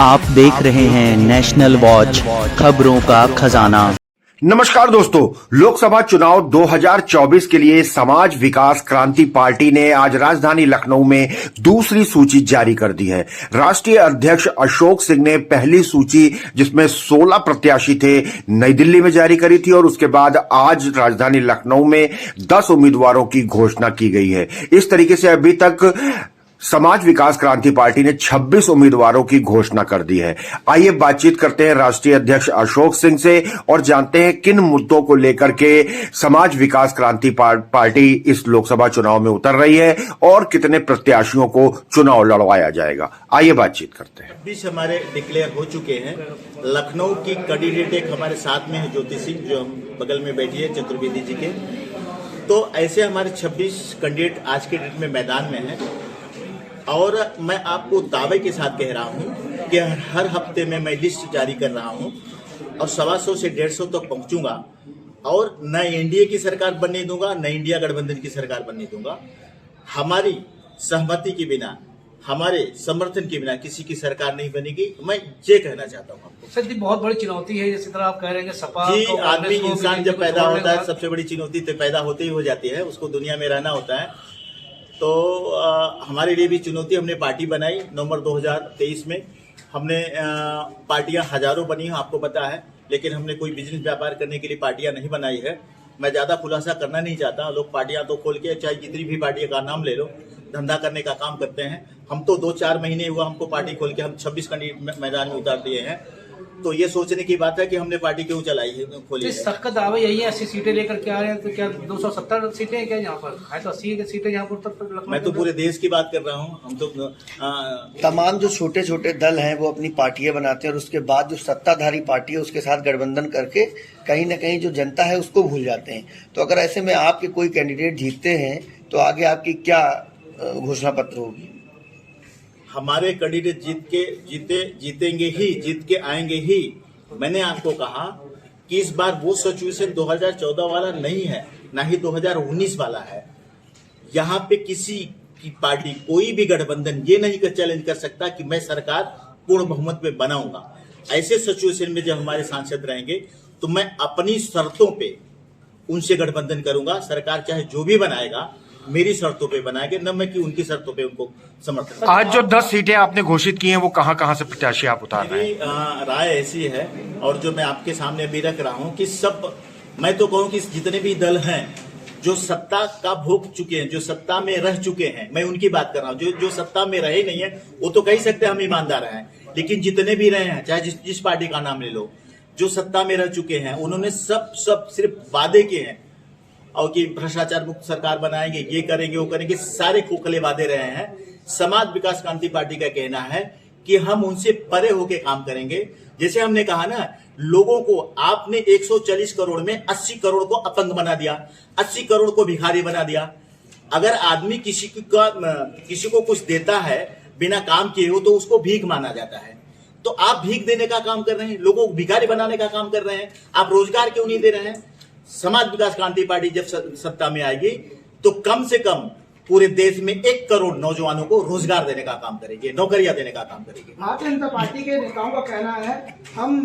आप देख रहे हैं नेशनल वॉच, खबरों का खजाना। नमस्कार दोस्तों, लोकसभा चुनाव 2024 के लिए समाज विकास क्रांति पार्टी ने आज राजधानी लखनऊ में दूसरी सूची जारी कर दी है। राष्ट्रीय अध्यक्ष अशोक सिंह ने पहली सूची, जिसमें 16 प्रत्याशी थे, नई दिल्ली में जारी करी थी और उसके बाद आज राजधानी लखनऊ में 10 उम्मीदवारों की घोषणा की गई है। इस तरीके से अभी तक समाज विकास क्रांति पार्टी ने 26 उम्मीदवारों की घोषणा कर दी है। आइए बातचीत करते हैं राष्ट्रीय अध्यक्ष अशोक सिंह से और जानते हैं किन मुद्दों को लेकर के समाज विकास क्रांति पार्टी इस लोकसभा चुनाव में उतर रही है और कितने प्रत्याशियों को चुनाव लड़वाया जाएगा। आइए बातचीत करते हैं। 26 हमारे डिक्लेयर हो चुके हैं। लखनऊ की कैंडिडेट एक हमारे साथ में है, ज्योति सिंह, जो हम बगल में बैठी है चतुर्वेदी जी के। तो ऐसे हमारे 26 कैंडिडेट आज के डेट में मैदान में हैं और मैं आपको दावे के साथ कह रहा हूं कि हर हफ्ते में मैं लिस्ट जारी कर रहा हूं और 125 से 150 तक पहुंचूंगा और न एनडीए की सरकार बनने दूंगा, न इंडिया गठबंधन की सरकार बनने दूंगा। हमारी सहमति के बिना, हमारे समर्थन के बिना किसी की सरकार नहीं बनेगी। मैं ये कहना चाहता हूँ आपको। सर जी, बहुत बड़ी चुनौती है, जिस तरह आप कह रहे हैं सपा जी, आदमी इंसान जब पैदा होता है, सबसे बड़ी चुनौती तो पैदा होते ही हो जाती है, उसको दुनिया में रहना होता है। तो हमारे लिए भी चुनौती, हमने पार्टी बनाई नवंबर 2023 में। हमने पार्टियां हजारों बनी हैं, आपको पता है, लेकिन हमने कोई बिजनेस व्यापार करने के लिए पार्टियां नहीं बनाई है। मैं ज़्यादा खुलासा करना नहीं चाहता। लोग पार्टियां तो खोल के, चाहे जितनी भी पार्टियों का नाम ले लो, धंधा करने का काम करते हैं। हम तो 2-4 महीने हुआ हमको पार्टी खोल के, हम 26 कैंडिडेट मैदान में उतार दिए हैं। तो ये सोचने की बात है कि हमने पार्टी क्यों चलाई है, खोली है। सबका दावा यही है, 80 सीटें लेकर के आ रहे हैं। तो क्या 270 सीटें हैं क्या यहाँ पर? है तो 80 सीटें यहाँ पर तक। मैं तो पूरे देश की बात कर रहा हूँ। हम तो तमाम जो छोटे छोटे दल हैं वो अपनी पार्टियां बनाते हैं और उसके बाद जो सत्ताधारी पार्टी है उसके साथ गठबंधन करके कहीं ना कहीं जो जनता है उसको भूल जाते हैं। तो अगर ऐसे में आपके कोई कैंडिडेट जीतते हैं तो आगे आपकी क्या घोषणा पत्र होगी? हमारे कैंडिडेट जीतेंगे ही, जीत के आएंगे ही। मैंने आपको कहा कि इस बार वो सिचुएशन 2014 वाला नहीं है, ना ही 2019 वाला है। यहाँ पे किसी की पार्टी, कोई भी गठबंधन ये नहीं कर चैलेंज कर सकता कि मैं सरकार पूर्ण बहुमत में बनाऊंगा। ऐसे सिचुएशन में जब हमारे सांसद रहेंगे तो मैं अपनी शर्तों पे उनसे गठबंधन करूंगा। सरकार चाहे जो भी बनाएगा मेरी शर्तों पे बनाएंगे, न मैं कि उनकी शर्तों पे उनको समर्थन। आज जो 10 सीटें आपने घोषित की हैं वो कहां से प्रत्याशी आप उतार रहे हैं? राय ऐसी है और जो मैं आपके सामने भी रख रहा हूं कि सब, मैं तो कहूं कि जितने भी दल हैं जो सत्ता का भोग चुके हैं, जो सत्ता में रह चुके हैं, मैं उनकी बात कर रहा हूं। जो सत्ता में रहे नहीं है वो तो कह सकते हम ईमानदार हैं, लेकिन जितने भी रहे हैं, चाहे जिस पार्टी का नाम ले लो, जो सत्ता में रह चुके हैं, उन्होंने सब सिर्फ वादे किए हैं और कि भ्रष्टाचार मुक्त सरकार बनाएंगे, ये करेंगे, वो करेंगे, सारे खोखले वादे रहे हैं। समाज विकास क्रांति पार्टी का कहना है कि हम उनसे परे होके काम करेंगे। जैसे हमने कहा ना, लोगों को आपने 140 करोड़ में 80 करोड़ को अपंग बना दिया, 80 करोड़ को भिखारी बना दिया। अगर आदमी किसी को कुछ देता है बिना काम किए हो तो उसको भीख माना जाता है। तो आप भीख देने का काम कर रहे हैं, लोगों को भिखारी बनाने का काम कर रहे हैं। आप रोजगार क्यों नहीं दे रहे हैं? समाज विकास क्रांति पार्टी जब सत्ता में आएगी तो कम से कम पूरे देश में 1 करोड़ नौजवानों को रोजगार देने का काम करेगी, नौकरियां देने का काम करेगी। भारतीय जनता पार्टी के नेताओं का कहना है हम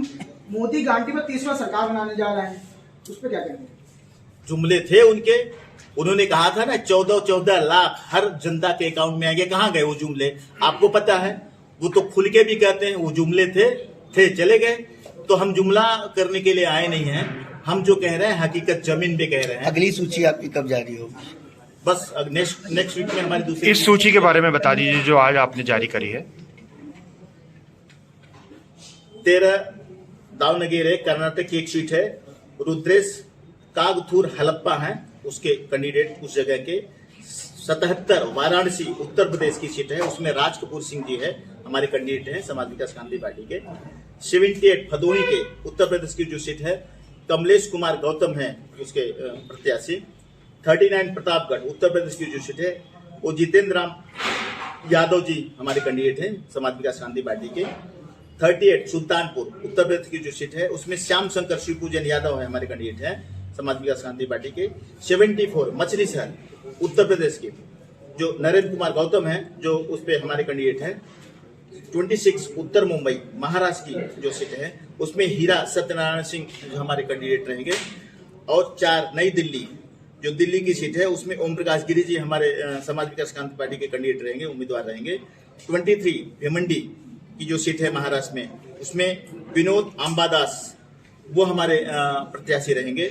मोदी गारंटी पर 30वां सरकार बनाने जा रहे हैं, उस पर क्या कहेंगे? जुमले थे उनके, उन्होंने कहा था ना 14 लाख हर जनता के अकाउंट में आएंगे। कहाँ गए वो जुमले? आपको पता है, वो तो खुल के भी कहते हैं वो जुमले थे चले गए। तो हम जुमला करने के लिए आए नहीं हैं, हम जो कह रहे हैं हकीकत जमीन पे कह रहे हैं। अगली सूची आपकी कब जारी होगी? बस नेक्स्ट वीक में हमारी दूसरी। इस सूची के बारे में बता दीजिए जो आज आपने जारी करी है। 13 दावणगेरे कर्नाटक की एक सीट है, रुद्रेश कागथूर हलप्पा है उसके कैंडिडेट उस जगह के। 77 वाराणसी उत्तर प्रदेश की सीट है, उसमें राज कपूर सिंह जी है, हमारे कैंडिडेट हैं समाज विकास क्रांति पार्टी के। 78 भदोही के उत्तर प्रदेश की जो सीट है, कमलेश कुमार गौतम है उसके प्रत्याशी। 39 प्रतापगढ़ उत्तर प्रदेश की जो सीट है वो जितेंद्र राम यादव जी हमारे कैंडिडेट हैं समाज विकास क्रांति पार्टी के। 38 सुल्तानपुर उत्तर प्रदेश की जो सीट है उसमें श्याम शंकर शिवपूजन यादव है हमारे कैंडिडेट हैं समाज विकास क्रांति पार्टी के। 74 मछली शहर उत्तर प्रदेश के जो नरेंद्र कुमार गौतम है जो उस पे हमारे कैंडिडेट हैं। 26 उत्तर मुंबई महाराष्ट्र की जो सीट है उसमें हीरा सत्यनारायण सिंह जो हमारे कैंडिडेट रहेंगे, और 4 नई दिल्ली जो दिल्ली की सीट है उसमें ओम प्रकाश गिरी जी हमारे समाज विकास क्रांति पार्टी के कैंडिडेट रहेंगे, उम्मीदवार रहेंगे। 23 भिवंडी की जो सीट है महाराष्ट्र में उसमें विनोद अंबादास वो हमारे प्रत्याशी रहेंगे।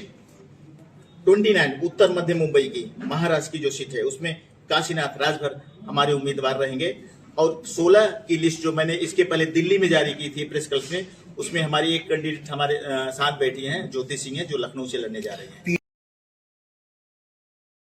29 उत्तर मध्य मुंबई की महाराष्ट्र की जो सीट है उसमें काशीनाथ राजभर हमारे उम्मीदवार रहेंगे। और 16 की लिस्ट जो मैंने इसके पहले दिल्ली में जारी की थी प्रेस क्लब में, उसमें हमारी एक कैंडिडेट हमारे साथ बैठी हैं ज्योति सिंह है जो लखनऊ से लड़ने जा रही हैं।